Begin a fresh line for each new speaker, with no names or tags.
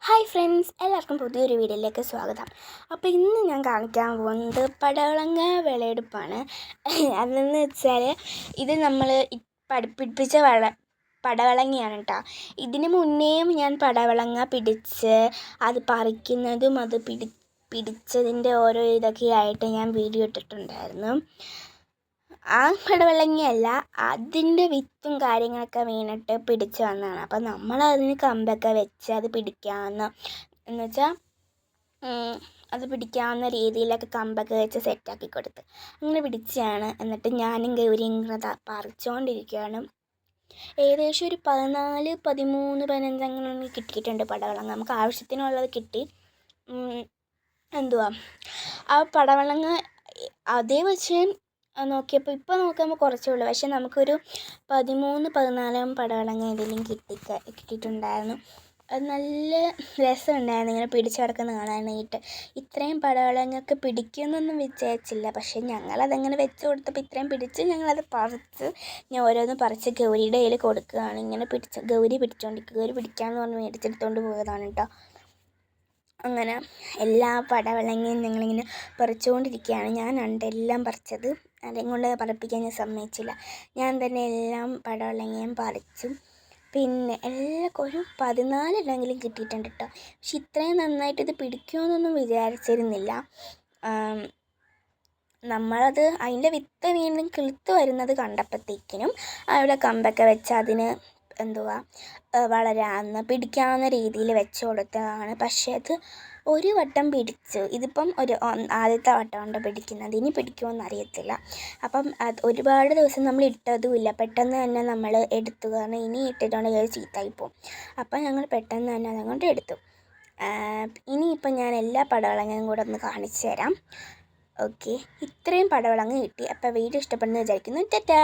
Hi friends, എല്ലാവർക്കും പുതിയൊരു വീഡിയോയിലേക്ക് സ്വാഗതം. അപ്പോൾ ഇന്ന് ഞാൻ കാണിക്കാൻ പോകുന്നത് പടവളങ്ങ വിളയെടുപ്പാണ്. അതെന്ന് വെച്ചാൽ ഇത് നമ്മൾ പഠിപ്പിച്ച പടവളങ്ങയാണ് കേട്ടോ. ഇതിന് മുന്നേയും ഞാൻ പടവളങ്ങ പിടിച്ച് അത് പറിക്കുന്നതും അത് പിടിച്ചതിൻ്റെ ഓരോ ഇതൊക്കെ ആയിട്ട് ഞാൻ വീഡിയോ ഇട്ടിട്ടുണ്ടായിരുന്നു. ആ പടവളങ്ങയല്ല, അതിൻ്റെ വിത്തും കാര്യങ്ങളൊക്കെ വീണിട്ട് പിടിച്ച് വന്നതാണ്. അപ്പം നമ്മളതിന് കമ്പൊക്കെ വെച്ച് അത് പിടിക്കാവുന്ന എന്ന് വെച്ചാൽ അത് പിടിക്കാവുന്ന രീതിയിലൊക്കെ കമ്പൊക്കെ വെച്ച് സെറ്റാക്കി കൊടുത്ത് അങ്ങനെ പിടിച്ചാണ്. എന്നിട്ട് ഞാനും ഗൗരിയും കൂടെ പറിച്ചുകൊണ്ടിരിക്കുകയാണ്. ഏകദേശം ഒരു 14, 13, 15 അങ്ങനെ കിട്ടിയിട്ടുണ്ട് പടവളങ്ങ. നമുക്ക് ആവശ്യത്തിനുള്ളത് കിട്ടി. ആ പടവളങ്ങ അതേ വെച്ച് നോക്കിയപ്പോൾ ഇപ്പോൾ നോക്കുമ്പോൾ കുറച്ചേ ഉള്ളൂ. പക്ഷെ നമുക്കൊരു 13, 14 പടവളങ്ങ എന്തെങ്കിലും കിട്ടിയിട്ടുണ്ടായിരുന്നു. അത് നല്ല രസമുണ്ടായിരുന്നു ഇങ്ങനെ പിടിച്ച് കിടക്കുന്നത് കാണാനായിട്ട്. ഇത്രയും പടവളങ്ങയൊക്കെ പിടിക്കുമെന്നൊന്നും വിചാരിച്ചില്ല. പക്ഷേ ഞങ്ങളതങ്ങനെ വെച്ച് കൊടുത്തപ്പോൾ ഇത്രയും പിടിച്ച് ഞങ്ങളത് പറിച്ച് ഞാൻ ഓരോന്ന് പറിച്ച് ഗൗരിയുടെ കയ്യിൽ കൊടുക്കുകയാണ്. ഇങ്ങനെ ഗൗരി പിടിച്ചുകൊണ്ടിരിക്കുക. ഗൗരി പിടിക്കാമെന്ന് പറഞ്ഞ് മേടിച്ചെടുത്തുകൊണ്ട് പോയതാണ് കേട്ടോ. അങ്ങനെ എല്ലാ പടവളങ്ങയും ഞങ്ങളിങ്ങനെ പറിച്ചുകൊണ്ടിരിക്കുകയാണ്. ഞാനുണ്ട് എല്ലാം പറിച്ചത്. ആരെയും കൊണ്ട് പറിപ്പിക്കാൻ ഞാൻ സമ്മതിച്ചില്ല. ഞാൻ തന്നെ എല്ലാം പടവളങ്ങയും പറിച്ചു. പിന്നെ ഒരു 14 എണ്ണമെങ്കിലും കിട്ടിയിട്ടുണ്ട് കേട്ടോ. പക്ഷെ ഇത്രയും നന്നായിട്ട് ഇത് പിടിക്കുമെന്നൊന്നും വിചാരിച്ചിരുന്നില്ല. നമ്മളത് അതിൻ്റെ വിത്ത് വീണ്ടും കിളുത്ത് വരുന്നത് കണ്ടപ്പോഴത്തേക്കിനും അവിടെ കമ്പൊക്കെ വെച്ച് അതിന് വളരാവുന്ന പിടിക്കാവുന്ന രീതിയിൽ വെച്ച് കൊടുത്തതാണ്. പക്ഷേ അത് ഒരു വട്ടം പിടിച്ചു. ഇതിപ്പം ആദ്യത്തെ വട്ടമുണ്ട് പിടിക്കുന്നത്. ഇനി പിടിക്കുമോയെന്ന് അറിയത്തില്ല. അപ്പം അത് ഒരുപാട് ദിവസം നമ്മൾ ഇട്ടതുമില്ല. പെട്ടെന്ന് തന്നെ നമ്മൾ എടുത്തു. കാരണം ഇനി ഇട്ടിട്ടുണ്ടെങ്കിൽ അത് ചീത്തയായിപ്പോവും. അപ്പം ഞങ്ങൾ പെട്ടെന്ന് തന്നെ അതങ്ങോട്ട് എടുത്തു. ഇനിയിപ്പം ഞാൻ എല്ലാ പടവളങ്ങയും കൂടെ ഒന്ന് കാണിച്ചു തരാം. ഓക്കെ, ഇത്രയും പടവളങ്ങ കിട്ടി. അപ്പോൾ വീഡിയോ ഇഷ്ടപ്പെടുന്നു വിചാരിക്കുന്നു. ടാറ്റാ.